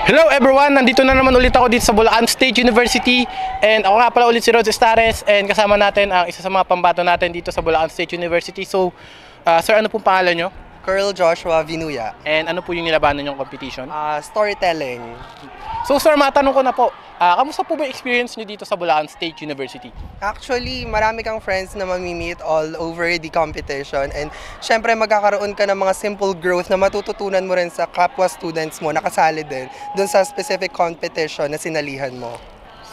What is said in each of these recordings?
Hello everyone! Nandito na naman ulit ako dito sa Bulacan State University. And ako nga pala ulit si Rod Estares. And kasama natin ang isa sa mga pambato natin dito sa Bulacan State University. So, sir, ano pong pangalan nyo? Colonel Joshua Vinuya. And ano po yung nilabanan yung competition? Storytelling. So sir, matanong ko na po, kamusta po ba yung experience nyo dito sa Bulacan State University? Actually, marami kang friends na mamimit all over the competition, and syempre magkakaroon ka ng mga simple growth na matututunan mo rin sa kapwa students mo na kasali din dun sa specific competition na sinalihan mo.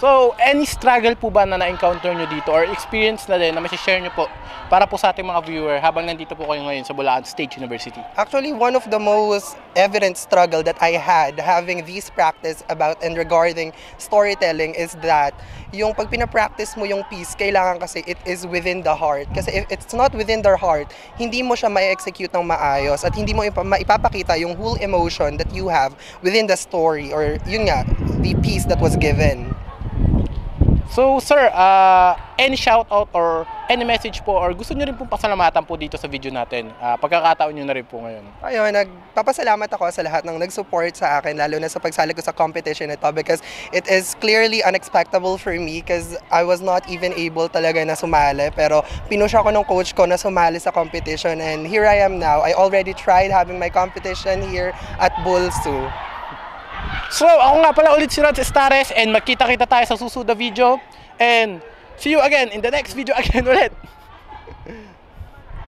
So, any struggle po ba na na-encounter nyo dito or experience na din na masishare nyo po para po sa ating mga viewer habang nandito po kayo ngayon sa Bulacan State University? Actually, one of the most evident struggle that I had having this practice about and regarding storytelling is that yung pag pinapractice mo yung piece, kailangan kasi it is within the heart. Kasi if it's not within their heart, hindi mo siya ma-execute ng maayos at hindi mo maipapakita yung whole emotion that you have within the story or yun nga, the piece that was given. So sir, any shoutout or any message po or gusto nyo rin pong pasalamatan po dito sa video natin? Pagkakataon nyo na rin po ngayon. Ayun, nagpapasalamat ako sa lahat ng nag-support sa akin, lalo na sa pagsali ko sa competition ito because it is clearly unexpectable for me because I was not even able talaga na sumali, pero pinush ako ng coach ko na sumali sa competition and here I am now. I already tried having my competition here at Bulsu. So, ako nga pala ulit si Rod Estares and magkita-kita tayo sa susunod na video and see you again in the next video again ulit.